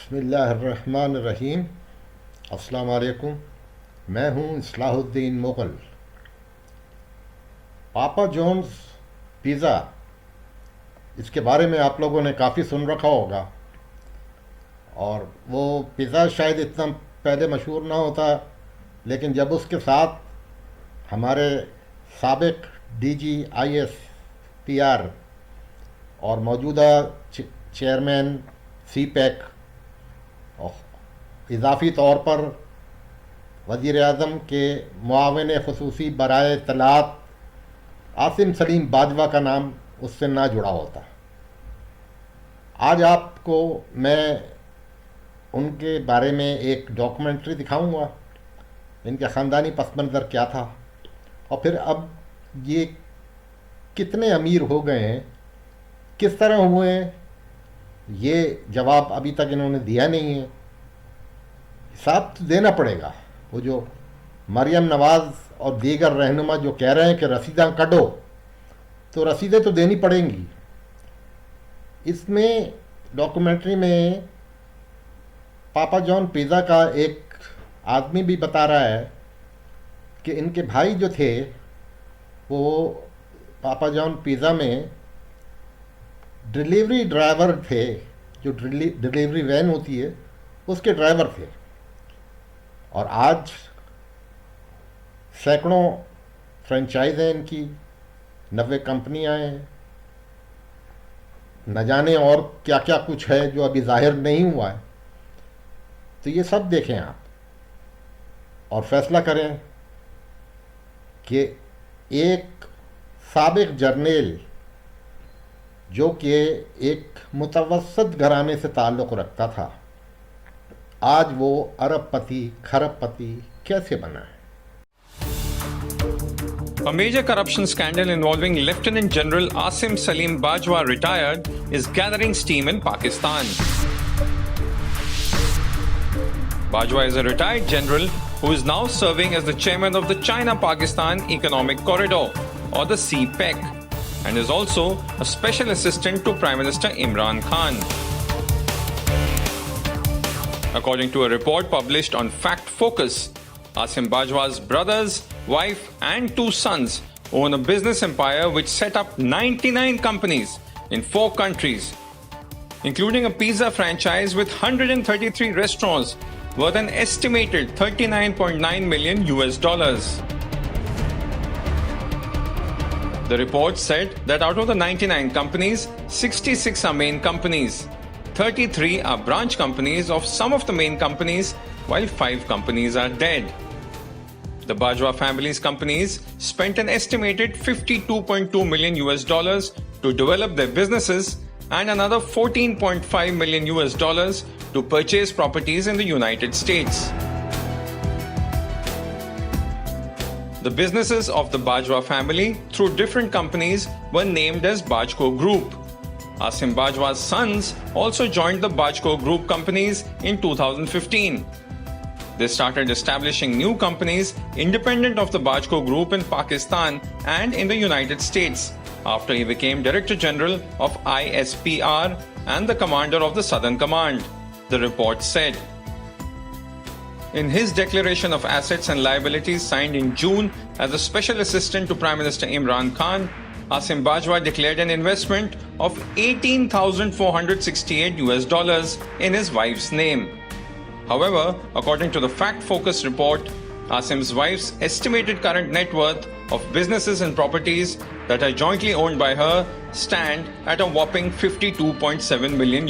بسم اللہ الرحمن الرحیم. السلام علیکم. میں ہوں اصلاح الدین مغل. پاپا جونز پیزا، اس کے بارے میں آپ لوگوں نے کافی سن رکھا ہوگا، اور وہ پیزا شاید اتنا پہلے مشہور نہ ہوتا، لیکن جب اس کے ساتھ ہمارے سابق D G I S P R اور موجودہ چیئرمین سی پیک، اضافی طور پر وزیر اعظم کے معاون خصوصی برائے اطلاعات عاصم سلیم باجوہ کا نام اس سے نہ جڑا ہوتا. آج آپ کو میں ان کے بارے میں ایک ڈاکومنٹری دکھاؤں گا، ان کے خاندانی پس منظر کیا تھا، اور پھر اب یہ کتنے امیر ہو گئے ہیں، کس طرح ہوئے ہیں، یہ جواب ابھی تک انہوں نے دیا نہیں ہے. حساب تو دینا پڑے گا. وہ جو مریم نواز اور دیگر رہنما جو کہہ رہے ہیں کہ رسیداں کٹو، تو رسیدیں تو دینی پڑیں گی. اس میں ڈاکومنٹری میں پاپا جان پیزا کا ایک آدمی بھی بتا رہا ہے کہ ان کے بھائی جو تھے وہ پاپا جان پیزا میں ڈیلیوری ڈرائیور تھے، جو ڈیلیوری وین ہوتی ہے اس کے ڈرائیور تھے، اور آج سینکڑوں فرنچائز ہیں ان کی، 90 کمپنیاں ہیں، نہ جانے اور کیا کیا کچھ ہے جو ابھی ظاہر نہیں ہوا ہے. تو یہ سب دیکھیں آپ اور فیصلہ کریں کہ ایک سابق جرنیل جو کہ ایک متوسط گھرانے سے تعلق رکھتا تھا، آج وہ ارب پتی کھرب پتی کیسے بنا ہے. A major corruption scandal involving Lieutenant General Asim Salim Bajwa, retired, is gathering steam in Pakistan. Bajwa is a retired general who is now serving as the chairman of the China-Pakistan Economic Corridor, or the CPEC, and is also a special assistant to Prime Minister Imran Khan. According to a report published on Fact Focus, Asim Bajwa's brothers, wife and 2 sons own a business empire which set up 99 companies in 4 countries, including a pizza franchise with 133 restaurants worth an estimated $39.9 million. The report said that out of the 99 companies, 66 are main companies, 33 are branch companies of some of the main companies, while 5 companies are dead. The Bajwa family's companies spent an estimated $52.2 million to develop their businesses and another $14.5 million to purchase properties in the United States. The businesses of the Bajwa family through different companies were named as Bajco Group. Asim Bajwa's sons also joined the Bajco Group companies in 2015. They started establishing new companies independent of the Bajco Group in Pakistan and in the United States after he became Director General of ISPR and the Commander of the Southern Command, the report said. In his declaration of assets and liabilities signed in June as a special assistant to Prime Minister Imran Khan, Asim Bajwa declared an investment of $18,468 in his wife's name. However, according to the Fact Focus report, Asim's wife's estimated current net worth of businesses and properties that are jointly owned by her stand at a whopping $52.7 million.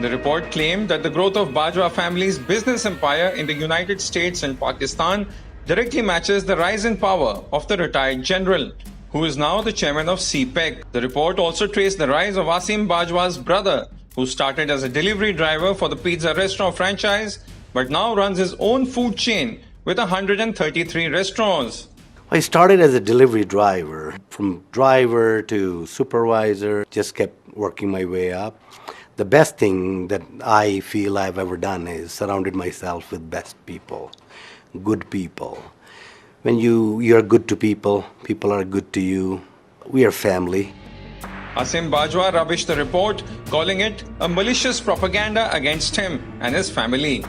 The report claimed that the growth of Bajwa family's business empire in the United States and Pakistan directly matches the rise in power of the retired general, who is now the chairman of CPEC. The report also traced the rise of Asim Bajwa's brother, who started as a delivery driver for the pizza restaurant franchise, but now runs his own food chain with 133 restaurants. I started as a delivery driver. From driver to supervisor, just kept working my way up. The best thing that I feel I've ever done is surrounded myself with best people, good people. When you're good to people, people are good to you. We are family. Asim Bajwa rubbished the report, calling it a malicious propaganda against him and his family.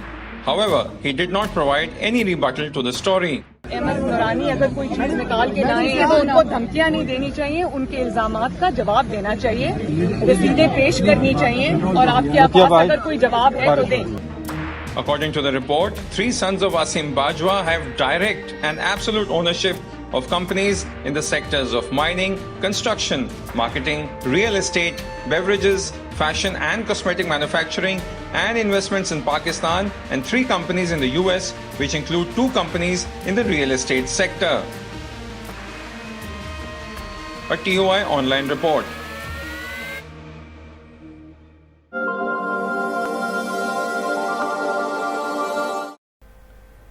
However, he did not provide any rebuttal to the story. Ahmad نورانی اگر کوئی چیز نکال کے لائیں تو ان کو دھمکیاں نہیں دینی چاہیے, ان کے الزامات کا جواب دینا چاہیے, رسیدیں پیش کرنی چاہیے, اور آپ کے پاس اگر کوئی جواب ہے تو دیں. According to the report, 3 sons of Asim Bajwa have direct and absolute ownership of companies in the sectors of mining, construction, marketing, real estate, beverages, fashion and cosmetic manufacturing, and investments in Pakistan, and 3 companies in the US, which include 2 companies in the real estate sector. A TOI online report.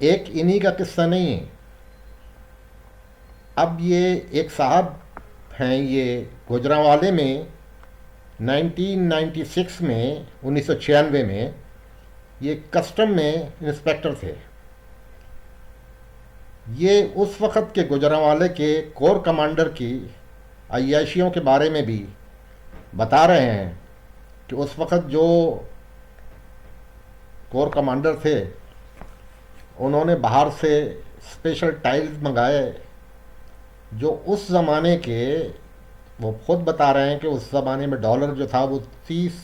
ایک انہی کا قصہ نہیں ہے. اب یہ ایک صاحب ہیں, یہ گوجرانوالے میں 1996 میں 1996 میں یہ کسٹم میں انسپیکٹر تھے. یہ اس وقت کے گوجرانوالے کے کور کمانڈر کی عیاشیوں کے بارے میں بھی بتا رہے ہیں کہ اس وقت جو کور کمانڈر تھے انہوں نے باہر سے اسپیشل ٹائلز منگائے جو اس زمانے کے, وہ خود بتا رہے ہیں کہ اس زمانے میں ڈالر جو تھا وہ 30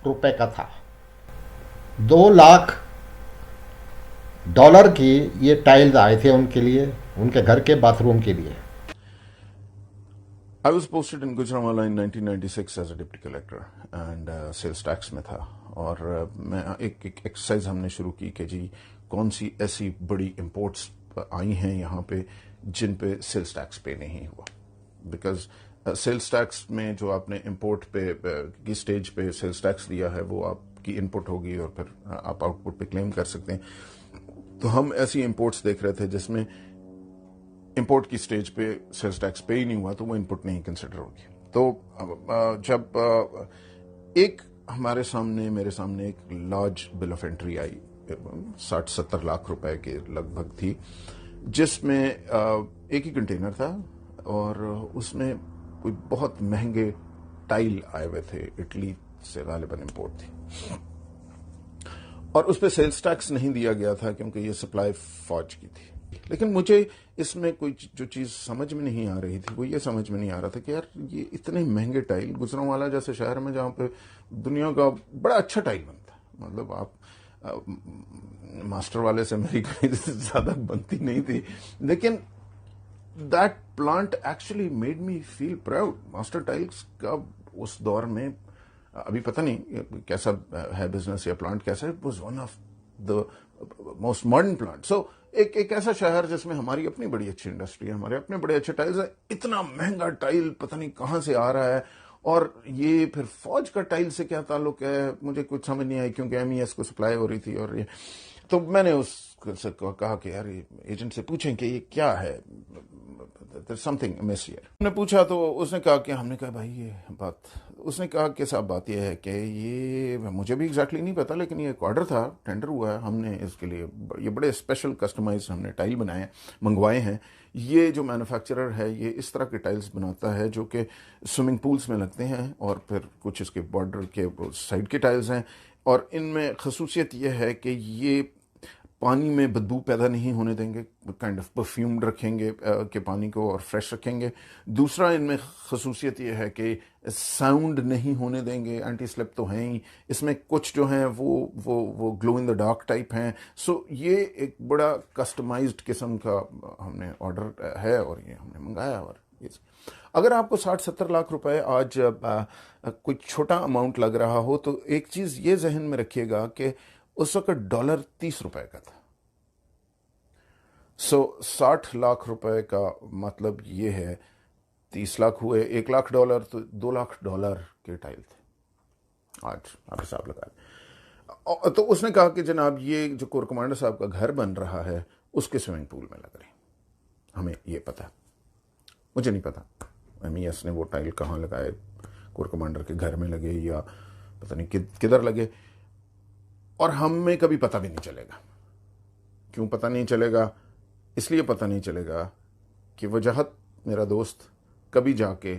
روپے کا تھا. 2 لاکھ ڈالر کی یہ ٹائلز آئے تھے ان کے لیے, ان کے گھر کے باتھ روم کے لیے. I was posted in Gujranwala in 1996 as a deputy collector and sales tax میں تھا, اور میں ایک ایکسرسائز ہم نے شروع کی کہ جی کون سی ایسی بڑی امپورٹس آئی ہیں یہاں پہ جن پہ سیلز ٹیکس پے نہیں ہوا. بیکاز سیلز ٹیکس میں جو آپ نے امپورٹ پہ کی سٹیج پہ سیلز ٹیکس دیا ہے وہ آپ کی انپٹ ہوگی اور پھر آپ آؤٹ پٹ پہ کلیم کر سکتے ہیں. تو ہم ایسی امپورٹس دیکھ رہے تھے جس میں امپورٹ کی سٹیج پہ سیلز ٹیکس پے ہی نہیں ہوا تو وہ انپٹ نہیں کنسیڈر ہوگی. تو جب ایک ہمارے سامنے میرے سامنے ایک لارج بل آف انٹری آئی 60-70 لاکھ روپے کے لگ بھگ تھی, جس میں ایک ہی کنٹینر تھا اور اس میں کوئی بہت مہنگے ٹائل آئے ہوئے تھے, اٹلی سے غالباً امپورٹ تھی, اور اس پہ سیلز ٹیکس نہیں دیا گیا تھا کیونکہ یہ سپلائی فوج کی تھی. لیکن مجھے اس میں کوئی جو چیز سمجھ میں نہیں آ رہی تھی وہ یہ سمجھ میں نہیں آ رہا تھا کہ یار یہ اتنے مہنگے ٹائل گجرانوالا جیسے شہر میں جہاں پہ دنیا کا بڑا اچھا ٹائل بنتا ہے, مطلب آپ ماسٹر والے سے میری کوئی زیادہ بنتی نہیں تھی, لیکن that plant actually made me feel proud. Master Tiles کا اس دور میں, ابھی پتہ نہیں کیسا ہے بزنس یا پلانٹ کیسا ہے, it was one of the most modern plant. So ایک ایسا شہر جس میں ہماری اپنی بڑی اچھی انڈسٹری ہے, ہمارے اپنے بڑے اچھے ٹائلز ہیں, اتنا مہنگا ٹائل پتہ نہیں کہاں سے آ رہا ہے, اور یہ پھر فوج کا ٹائل سے کیا تعلق ہے مجھے کچھ سمجھ نہیں آئی کیونککہ MES کو سپلائی ہو رہی تھی. اور یہ تو میں نے اس سے کہا کہ یار ایجنٹ سے پوچھیں کہ یہ کیا ہے, سم تھنگ مس ہیئر. ہم نے پوچھا تو اس نے کہا کہ ہم نے کہا بھائی یہ بات, اس نے کہا کہ صاحب بات یہ ہے کہ یہ مجھے بھی ایگزیکٹلی نہیں پتا, لیکن یہ ایک آرڈر تھا, ٹینڈر ہوا ہے, ہم نے اس کے لیے یہ بڑے اسپیشل کسٹمائز ہم نے ٹائل بنائے منگوائے ہیں. یہ جو مینوفیکچرر ہے یہ اس طرح کے ٹائلز بناتا ہے جو کہ سوئمنگ پولز میں لگتے ہیں, اور پھر کچھ اس کے بارڈر کے سائڈ کے ٹائلز ہیں, اور ان میں خصوصیت یہ ہے کہ یہ پانی میں بدبو پیدا نہیں ہونے دیں گے, کائنڈ آف پرفیومڈ رکھیں گے کہ پانی کو, اور فریش رکھیں گے. دوسرا ان میں خصوصیت یہ ہے کہ ساؤنڈ نہیں ہونے دیں گے, اینٹی سلپ تو ہیں ہی, اس میں کچھ جو ہیں وہ گلو ان دا ڈارک ٹائپ ہیں. سو یہ ایک بڑا کسٹمائزڈ قسم کا ہم نے آرڈر ہے اور یہ ہم نے منگایا. اور اگر آپ کو 60-70 لاکھ روپے آج کوئی چھوٹا اماؤنٹ لگ رہا ہو تو ایک چیز یہ ذہن میں رکھیے گا کہ اس وقت ڈالر 30 روپے کا تھا. سو 60 لاکھ روپے کا مطلب یہ ہے 30 لاکھ ہوئے, 1 لاکھ ڈالر تو 2 لاکھ ڈالر کے ٹائل تھے. آج آپ حساب لگا لیں. تو اس نے کہا کہ جناب یہ جو کور کمانڈر صاحب کا گھر بن رہا ہے اس کے سوئمنگ پول میں لگ رہے ہیں, ہمیں یہ پتا, مجھے نہیں پتا MES نے وہ ٹائل کہاں لگائے, کور کمانڈر کے گھر میں لگے یا پتہ نہیں کدھر لگے, اور ہمیں کبھی پتہ بھی نہیں چلے گا. کیوں پتہ نہیں چلے گا؟ اس لیے پتہ نہیں چلے گا کہ وجاہت میرا دوست کبھی جا کے